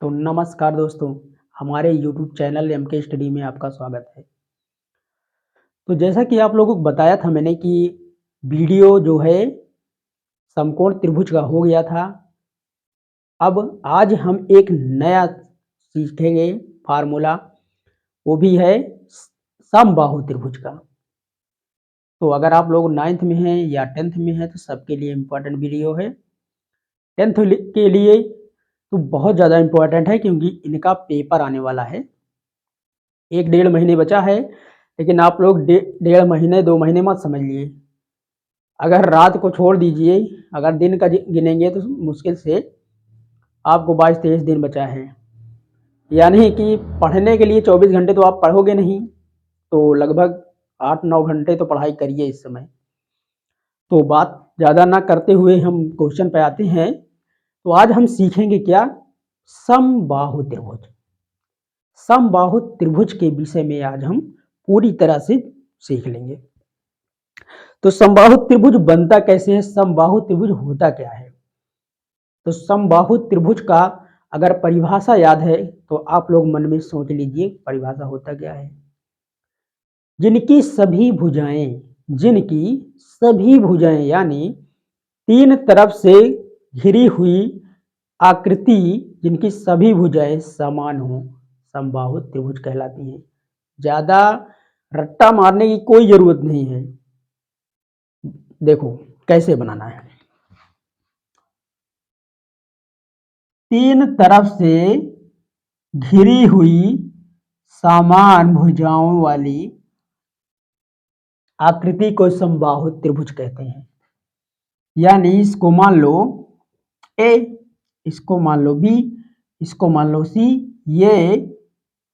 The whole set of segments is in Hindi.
तो नमस्कार दोस्तों, हमारे यूट्यूब चैनल एमके स्टडी में आपका स्वागत है। तो जैसा कि आप लोगों को बताया था मैंने कि वीडियो जो है समकोण त्रिभुज का हो गया था। अब आज हम एक नया सीखेंगे फार्मूला, वो भी है समबाहु त्रिभुज का। तो अगर आप लोग 9th में हैं या 10th में हैं तो सबके लिए इम्पोर्टेंट वीडियो है। 10th के लिए तो बहुत ज़्यादा इम्पोर्टेंट है क्योंकि इनका पेपर आने वाला है। 1 डेढ़ महीने बचा है, लेकिन आप लोग डेढ़ महीने 2 महीने मत समझिए। अगर रात को छोड़ दीजिए, अगर दिन का गिनेंगे तो मुश्किल से आपको 22-23 दिन बचा है। यानी कि पढ़ने के लिए 24 घंटे तो आप पढ़ोगे नहीं, तो लगभग 8-9 घंटे तो पढ़ाई करिए इस समय। तो बात ज़्यादा ना करते हुए हम क्वेश्चन पे आते हैं। तो आज हम सीखेंगे क्या? समबाहु त्रिभुज। समबाहु त्रिभुज के विषय में आज हम पूरी तरह से सीख लेंगे। तो समबाहु त्रिभुज बनता कैसे है, समबाहु त्रिभुज होता क्या है? तो समबाहु त्रिभुज का अगर परिभाषा याद है तो आप लोग मन में सोच लीजिए परिभाषा होता क्या है। जिनकी सभी भुजाएं यानी तीन तरफ से घिरी हुई आकृति, जिनकी सभी भुजाएं समान हो, समबाहु त्रिभुज कहलाती हैं। ज्यादा रट्टा मारने की कोई जरूरत नहीं है। देखो कैसे बनाना है। तीन तरफ से घिरी हुई समान भुजाओं वाली आकृति को समबाहु त्रिभुज कहते हैं। यानी इसको मान लो ए, इसको मान लो बी, इसको मान लो सी, ये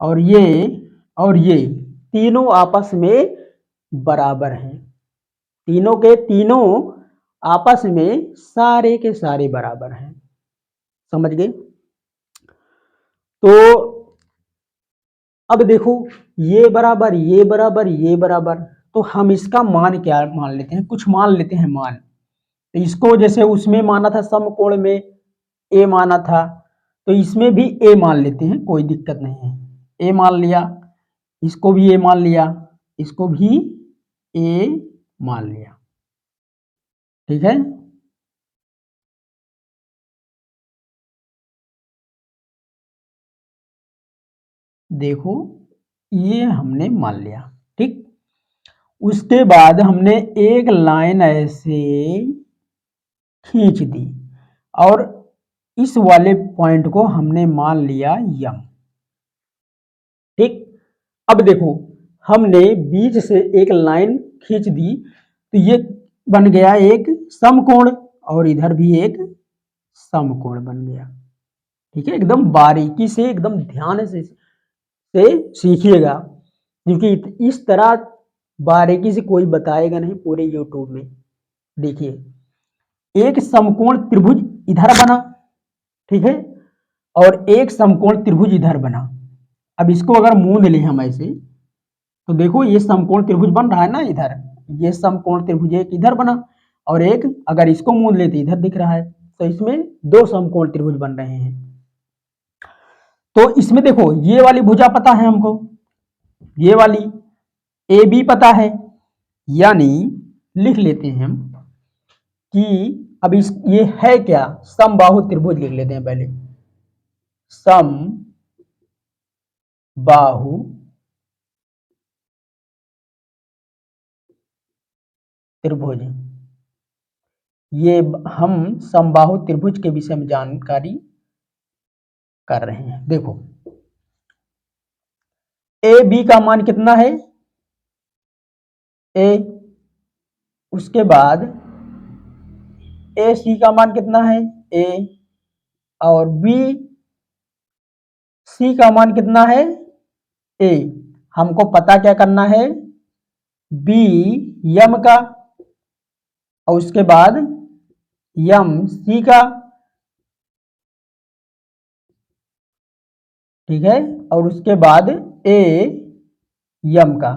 और ये और ये तीनों आपस में बराबर हैं। तीनों के तीनों आपस में सारे के सारे बराबर हैं। समझ गए? तो अब देखो, ये बराबर ये बराबर ये बराबर, तो हम इसका मान क्या मान लेते हैं, कुछ मान लेते हैं मान। तो इसको जैसे उसमें माना था समकोण में ए माना था, तो इसमें भी ए मान लेते हैं, कोई दिक्कत नहीं है। ए मान लिया, इसको भी ए मान लिया, इसको भी ए मान लिया। ठीक है? देखो ये हमने मान लिया। ठीक, उसके बाद हमने एक लाइन ऐसे खींच दी और इस वाले पॉइंट को हमने मान लिया यम। ठीक, अब देखो हमने बीच से एक लाइन खींच दी तो ये बन गया एक समकोण और इधर भी एक समकोण बन गया। ठीक है, एकदम बारीकी से एकदम ध्यान से सीखिएगा, क्योंकि इस तरह बारीकी से कोई बताएगा नहीं पूरे यूट्यूब में। देखिए, एक समकोण त्रिभुज इधर बना, ठीक है, और एक समकोण त्रिभुज इधर बना। अब इसको अगर मूंद लें हम ऐसे, तो देखो ये समकोण त्रिभुज बन रहा है ना इधर, ये समकोण त्रिभुज एक इधर बना और एक अगर इसको मूंद लेते इधर दिख रहा है, तो इसमें दो समकोण त्रिभुज बन रहे हैं। तो इसमें देखो ये वाली भुजा पता है हमको, ये वाली ए बी पता है, यानी लिख लेते हैं हम कि अब इस ये है क्या, समबाहु त्रिभुज लिख लेते हैं पहले। सम बाहु त्रिभुज, ये हम समबाहु त्रिभुज के विषय में जानकारी कर रहे हैं। देखो ए बी का मान कितना है, ए, उसके बाद ए सी का मान कितना है, ए, और बी सी का मान कितना है, ए। हमको पता क्या करना है, बी यम का, और उसके बाद यम सी का। ठीक है, और उसके बाद ए यम का।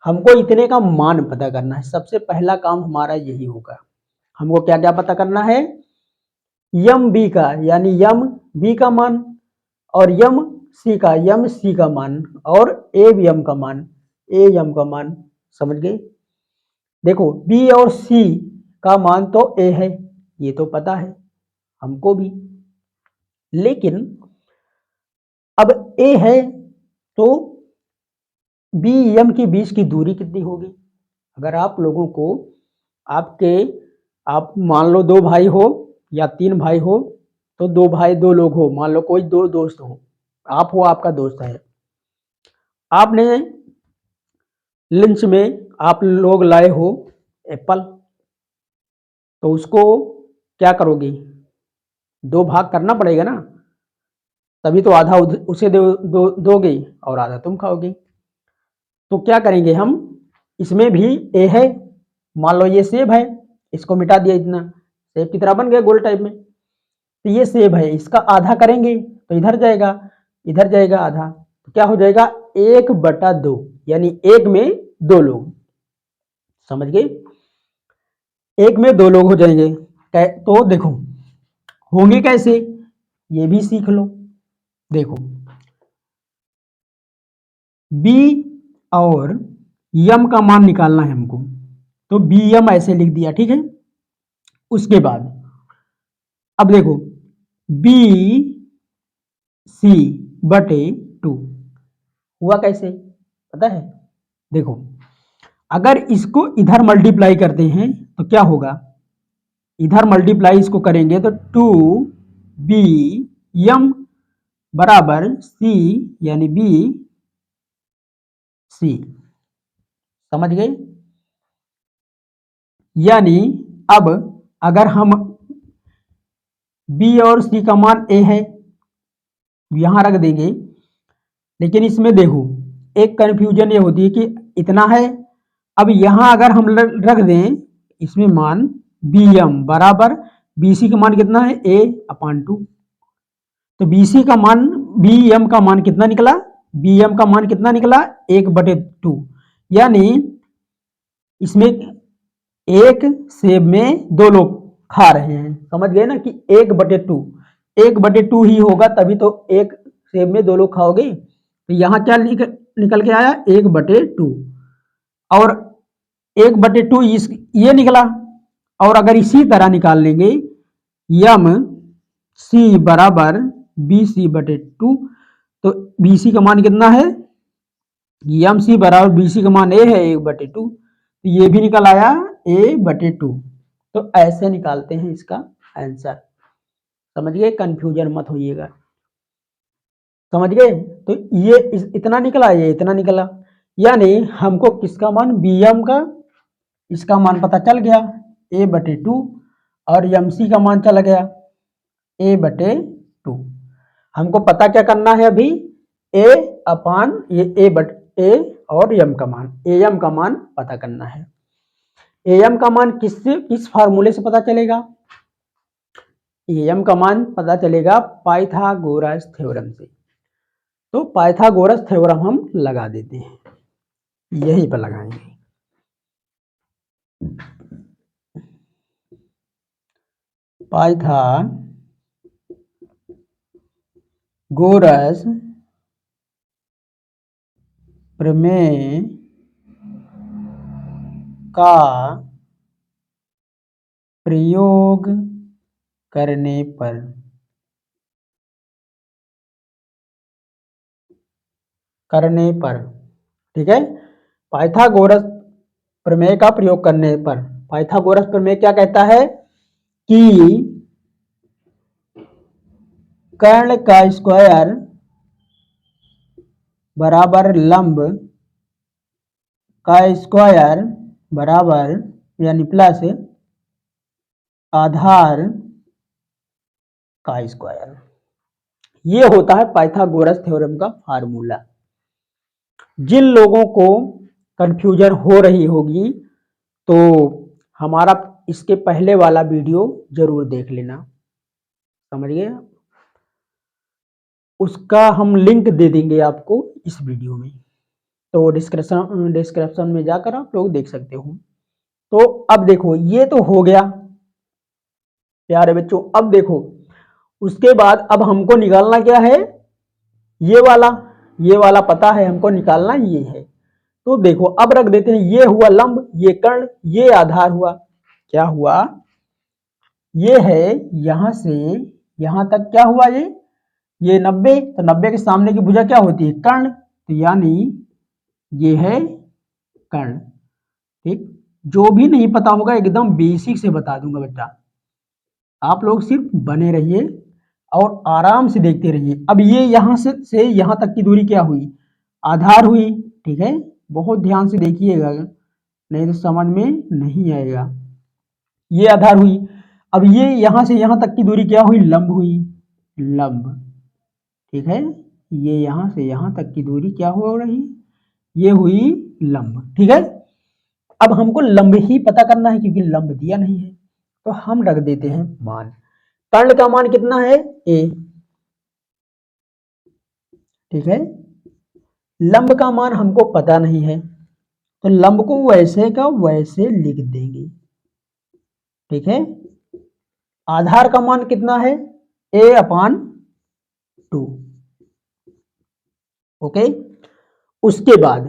हमको इतने का मान पता करना है। सबसे पहला काम हमारा यही होगा। हमको क्या क्या पता करना है, यम बी का, यानी यम बी का मान और यम सी का मान और ए यम का मान, समझ गए। देखो बी और सी का मान तो ए है, ये तो पता है हमको भी, लेकिन अब ए है तो बी एम के बीच की दूरी कितनी होगी। अगर आप लोगों को आपके, आप मान लो 2 भाई हो या 3 भाई हो, तो 2 भाई 2 लोग हो, मान लो कोई 2 दोस्त हो, आप हो आपका दोस्त है, आपने लंच में आप लोग लाए हो एप्पल, तो उसको क्या करोगे, 2 भाग करना पड़ेगा ना, तभी तो आधा उसे दोगे और आधा तुम खाओगे। तो क्या करेंगे हम, इसमें भी ए है, मान लो ये सेब है, इसको मिटा दिया, इतना सेब की तरह बन गया गोल टाइप में, तो ये सेब है, इसका आधा करेंगे तो इधर जाएगा आधा, तो क्या हो जाएगा 1/2, यानी एक में 2 लोग, समझ गए, एक में 2 लोग हो जाएंगे। तो देखो होंगे कैसे, ये भी सीख लो। देखो बी और यम का मान निकालना है हमको, तो बी यम ऐसे लिख दिया, ठीक है। उसके बाद अब देखो बी सी बटे 2 हुआ कैसे, पता है। देखो अगर इसको इधर मल्टीप्लाई करते हैं तो क्या होगा, इधर मल्टीप्लाई इसको करेंगे तो 2 बी यम बराबर सी, यानी बी सी, समझ गए। यानी अब अगर हम बी और सी का मान ए है यहां रख देंगे, लेकिन इसमें देखो एक कंफ्यूजन ये होती है कि इतना है, अब यहां अगर हम रख दें इसमें मान बी एम बराबर बी सी का मान कितना है A/2, तो बी सी का मान बी एम का मान कितना निकला, बी एम का मान कितना निकला 1/2, यानी इसमें एक सेब में 2 लोग खा रहे हैं, समझ गए ना कि 1/2 ही होगा, तभी तो एक सेब में 2 लोग खाओगे, तो यहाँ क्या निकल के आया 1/2, और 1/2 ये निकला, और अगर इसी तरह निकाल लेंगे यम सी बराबर BC/2, तो BC का मान कितना है, यम सी बराबर BC का मान ए है 1/2, तो ये भी निकल आया A/2। तो ऐसे निकालते हैं इसका आंसर, समझ गए, कंफ्यूजन मत होइएगा, समझ गए। तो ये इतना निकला, ये इतना निकला, यानी हमको किसका मान BM का, इसका मान पता चल गया A/2, और MC का मान चला गया A/2। हमको पता क्या करना है अभी, A अपान ये A और M का मान, AM का मान पता करना है। AM का मान किस फार्मूले से पता चलेगा, AM का मान पता चलेगा पाइथागोरस थ्योरम से। तो पाइथागोरस थ्योरम हम लगा देते हैं, यहीं पर लगाएंगे। पाइथागोरस प्रमेय का प्रयोग करने पर ठीक है, पाइथागोरस प्रमेय का प्रयोग करने पर, पाइथागोरस प्रमेय क्या कहता है कि कर्ण का स्क्वायर बराबर लंब का स्क्वायर बराबर, यानी प्लस आधार का स्क्वायर, ये होता है पाइथागोरस थ्योरम का फार्मूला। जिन लोगों को कंफ्यूजन हो रही होगी तो हमारा इसके पहले वाला वीडियो जरूर देख लेना, समझ गए, उसका हम लिंक दे देंगे आपको इस वीडियो में, तो डिस्क्रिप्शन में जाकर आप लोग देख सकते हो। तो अब देखो ये तो हो गया, प्यारे बच्चों अब देखो, उसके बाद अब हमको निकालना क्या है, ये वाला पता है हमको निकालना ये है। तो देखो अब रख देते हैं, ये हुआ लंब, ये कर्ण, ये आधार हुआ। क्या हुआ, ये है यहां से यहां तक क्या हुआ, ये 90, तो 90 के सामने की भुजा क्या होती है, कर्ण, तो यानी ये है कर्ण। ठीक, जो भी नहीं पता होगा एकदम बेसिक से बता दूंगा बेटा, आप लोग सिर्फ बने रहिए और आराम से देखते रहिए। अब ये यहां से यहां तक की दूरी क्या हुई, आधार हुई। ठीक है, बहुत ध्यान से देखिएगा नहीं तो समझ में नहीं आएगा। ये आधार हुई। अब ये यहां से यहां तक की दूरी क्या हुई, लंब हुई, लंब। ठीक है, ये यहां से यहां तक की दूरी क्या हो रही, ये हुई लंब। ठीक है, अब हमको लंब ही पता करना है क्योंकि लंब दिया नहीं है, तो हम रख देते हैं मान। कर्ण का मान कितना है, ए। ठीक है, लंब का मान हमको पता नहीं है, तो लंब को वैसे का वैसे लिख देंगे। ठीक है, आधार का मान कितना है, a/2। ओके, उसके बाद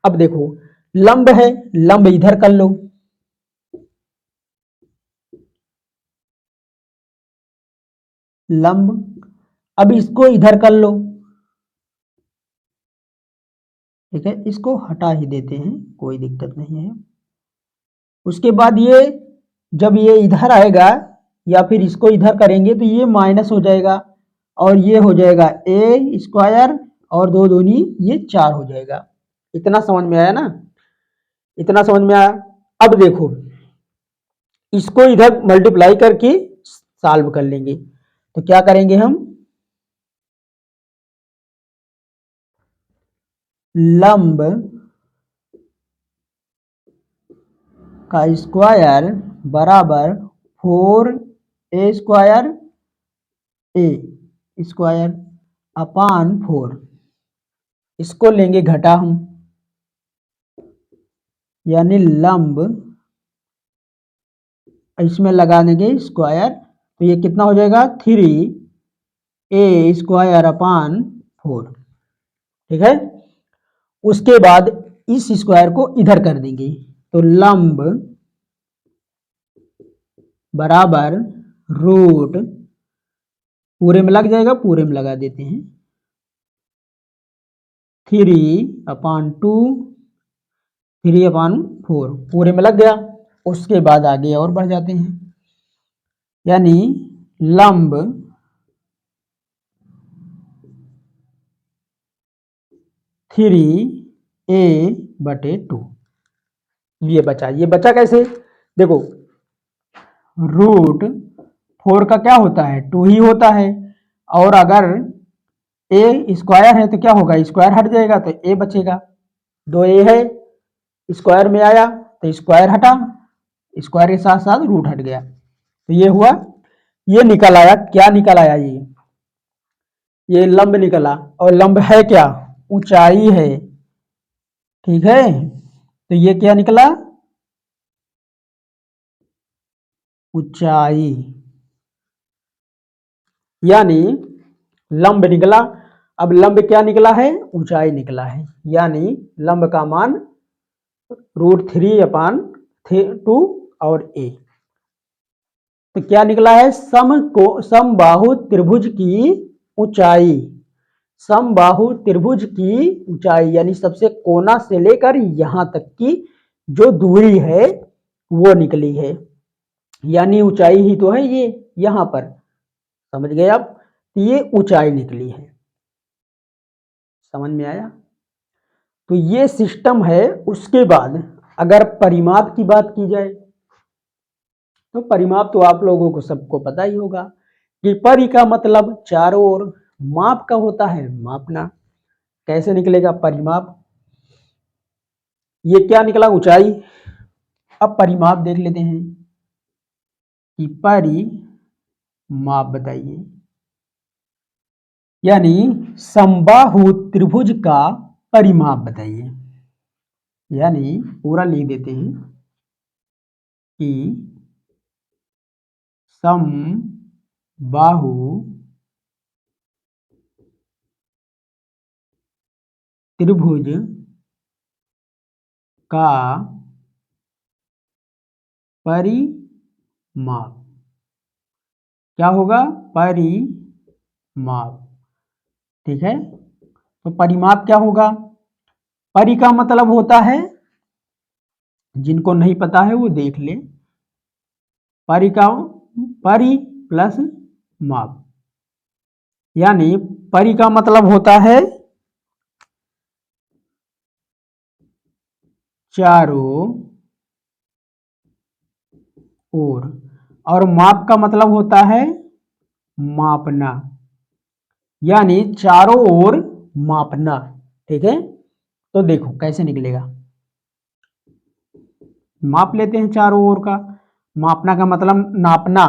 अब देखो लंब है, लंब इधर कर लो, लंब, अब इसको इधर कर लो। ठीक है, इसको हटा ही देते हैं, कोई दिक्कत नहीं है। उसके बाद ये जब ये इधर आएगा या फिर इसको इधर करेंगे तो ये माइनस हो जाएगा और ये हो जाएगा ए स्क्वायर और दो दूनी ये 4 हो जाएगा। इतना समझ में आया ना, इतना समझ में आया। अब देखो इसको इधर मल्टीप्लाई करके सॉल्व कर लेंगे, तो क्या करेंगे हम, लंब का स्क्वायर बराबर 4a² ए स्क्वायर अपान 4, इसको लेंगे घटा हम, यानी लंब इसमें लगा देंगे स्क्वायर, तो ये कितना हो जाएगा 3a² अपान 4। ठीक है, उसके बाद इस स्क्वायर को इधर कर देंगे, तो लंब बराबर रूट, पूरे में लग जाएगा, पूरे में लगा देते हैं, 3/2 3/4 पूरे में लग गया। उसके बाद आगे और बढ़ जाते हैं, यानी लंब थ्री ए बटे 2, ये बचा कैसे, देखो रूट 4 का क्या होता है 2 ही होता है, और अगर ए स्क्वायर है तो क्या होगा, स्क्वायर हट जाएगा तो ए बचेगा, 2a है, स्क्वायर में आया तो स्क्वायर हटा, स्क्वायर के साथ साथ रूट हट गया, तो ये हुआ, ये निकल आया, क्या निकल आया, ये लंब निकला, और लंब है क्या, ऊंचाई है। ठीक है, तो ये क्या निकला, ऊंचाई, यानी लंब निकला। अब लंब क्या निकला है, ऊंचाई निकला है, यानी लंब का मान √3/2 और a। तो क्या निकला है, समबाहु त्रिभुज की ऊंचाई, समबाहु त्रिभुज की ऊंचाई यानी सबसे कोना से लेकर यहां तक की जो दूरी है वो निकली है, यानी ऊंचाई ही तो है ये, यहां पर समझ गए आप, तो ये ऊंचाई निकली है, समझ में आया। तो ये सिस्टम है। उसके बाद अगर परिमाप की बात की जाए तो परिमाप तो आप लोगों को सबको पता ही होगा कि परि का मतलब चारों ओर, माप का होता है मापना। कैसे निकलेगा परिमाप, ये क्या निकला ऊंचाई। अब परिमाप देख लेते हैं कि परिमाप बताइए, यानी समबाहु त्रिभुज का परिमाप बताइए, यानी पूरा लिख देते हैं कि समबाहु त्रिभुज का परिमाप क्या होगा? परिमाप। ठीक है, तो परिमाप क्या होगा? परि का मतलब होता है, जिनको नहीं पता है वो देख ले, परि का परि प्लस माप, यानी परि का मतलब होता है चारों ओर, और माप का मतलब होता है मापना, यानी चारों ओर मापना। ठीक है, तो देखो कैसे निकलेगा। माप लेते हैं चारों ओर का, मापना का मतलब नापना।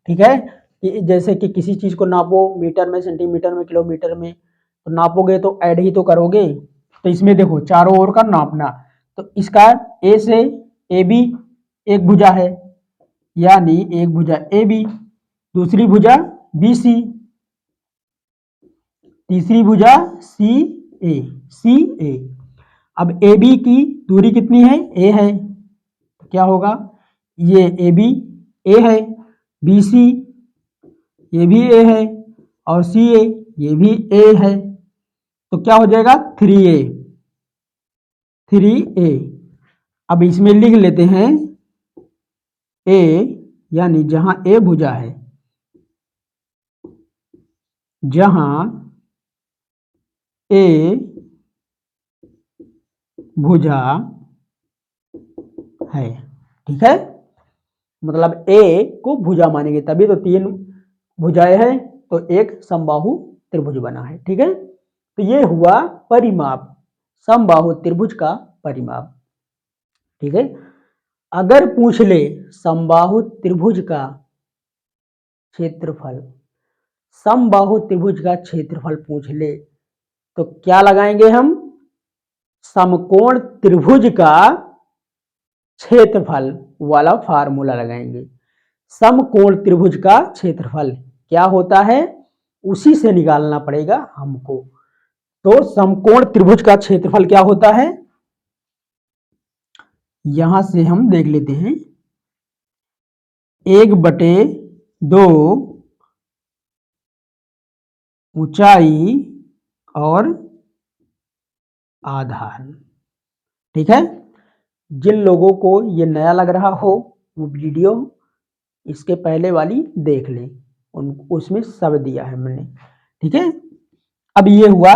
ठीक है, कि जैसे कि किसी चीज को नापो मीटर में, सेंटीमीटर में, किलोमीटर में, तो नापोगे तो ऐड ही तो करोगे। तो इसमें देखो चारों ओर का नापना, तो इसका ए से ए बी एक भुजा है, यानी एक भुजा ए बी, दूसरी भुजा बी सी, तीसरी भुजा सी ए, सी ए। अब ए बी की दूरी कितनी है? ए है, क्या होगा? ये ए बी ए है, बी सी ये भी ए है, और सी ए ये भी ए है, तो क्या हो जाएगा? 3a, 3a। अब इसमें लिख लेते हैं ए, यानी जहां ए भुजा है, जहां ए भुजा है। ठीक है, मतलब ए को भुजा मानेंगे, तभी तो 3 भुजाएं हैं, तो एक समबाहु त्रिभुज बना है। ठीक है, तो ये हुआ परिमाप, समबाहु त्रिभुज का परिमाप। ठीक है, अगर पूछ ले समबाहु त्रिभुज का क्षेत्रफल, समबाहु त्रिभुज का क्षेत्रफल पूछ ले, तो क्या लगाएंगे हम? समकोण त्रिभुज का क्षेत्रफल वाला फार्मूला लगाएंगे। समकोण त्रिभुज का क्षेत्रफल क्या होता है, उसी से निकालना पड़ेगा हमको। तो समकोण त्रिभुज का क्षेत्रफल क्या होता है, यहां से हम देख लेते हैं। 1/2 ऊंचाई और आधार। ठीक है, जिन लोगों को ये नया लग रहा हो वो वीडियो इसके पहले वाली देख लें, उसमें सब दिया है मैंने। ठीक है, अब ये हुआ,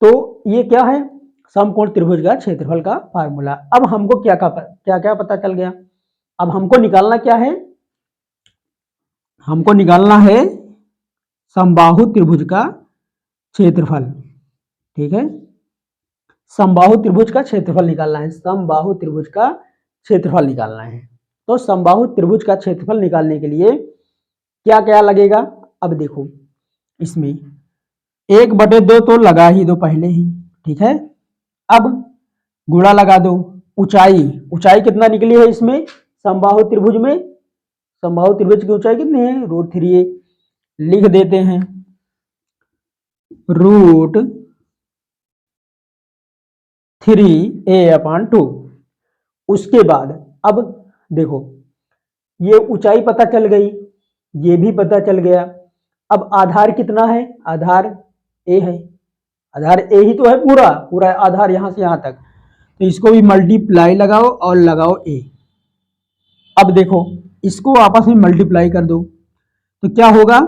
तो ये क्या है? समकोण त्रिभुज का क्षेत्रफल का फार्मूला। अब हमको क्या क्या पता चल गया? अब हमको निकालना क्या है? हमको निकालना है समबाहु त्रिभुज का क्षेत्रफल। ठीक है, समबाहु त्रिभुज का क्षेत्रफल निकालना है, समबाहु त्रिभुज का क्षेत्रफल निकालना है। तो समबाहु त्रिभुज का क्षेत्रफल निकालने के लिए क्या क्या लगेगा? अब देखो, इसमें 1/2 तो लगा ही दो पहले ही। ठीक है, अब गुणा लगा दो, ऊंचाई, ऊंचाई कितना निकली है इसमें समबाहु त्रिभुज में? समबाहु त्रिभुज की ऊंचाई कितनी है? √3a। लिख देते हैं √3a/2। उसके बाद अब देखो, ये ऊंचाई पता चल गई, ये भी पता चल गया। अब आधार कितना है? आधार ए है, आधार ए ही तो है, पूरा पूरा आधार यहां से यहां तक, तो इसको भी मल्टीप्लाई लगाओ और लगाओ ए। अब देखो, इसको आपस में मल्टीप्लाई कर दो, तो क्या होगा?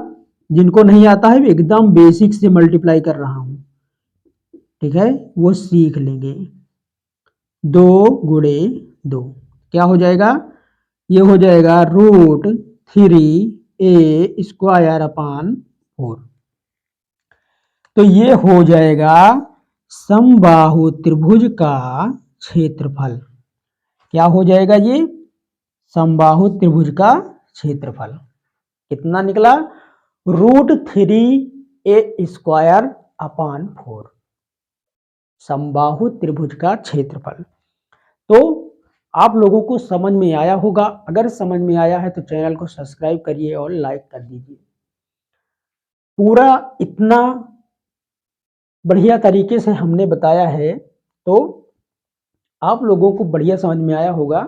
जिनको नहीं आता है एकदम बेसिक से मल्टीप्लाई कर रहा हूं, ठीक है, वो सीख लेंगे। 2 × 2 क्या हो जाएगा? ये हो जाएगा √3a²/4। तो ये हो जाएगा समबाहु त्रिभुज का क्षेत्रफल। क्या हो जाएगा ये? समबाहु त्रिभुज का क्षेत्रफल कितना निकला? √3a²/4 समबाहु त्रिभुज का क्षेत्रफल। तो आप लोगों को समझ में आया होगा। अगर समझ में आया है तो चैनल को सब्सक्राइब करिए और लाइक कर दीजिए। पूरा इतना बढ़िया तरीके से हमने बताया है, तो आप लोगों को बढ़िया समझ में आया होगा।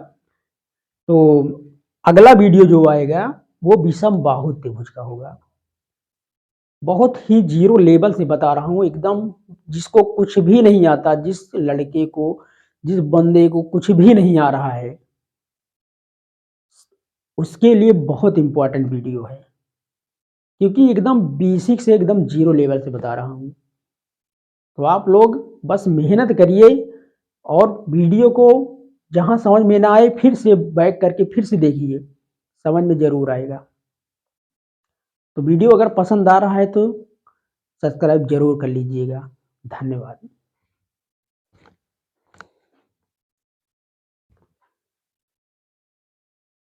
तो अगला वीडियो जो आएगा वो विषम बाहु त्रिभुज का होगा। बहुत ही जीरो लेवल से बता रहा हूँ एकदम, जिसको कुछ भी नहीं आता, जिस लड़के को, जिस बंदे को कुछ भी नहीं आ रहा है, उसके लिए बहुत इंपॉर्टेंट वीडियो है, क्योंकि एकदम बेसिक से एकदम जीरो लेवल से बता रहा हूँ। तो आप लोग बस मेहनत करिए और वीडियो को जहाँ समझ में ना आए फिर से बैक करके फिर से देखिए, समझ में ज़रूर आएगा। तो वीडियो अगर पसंद आ रहा है तो सब्सक्राइब ज़रूर कर लीजिएगा। धन्यवाद।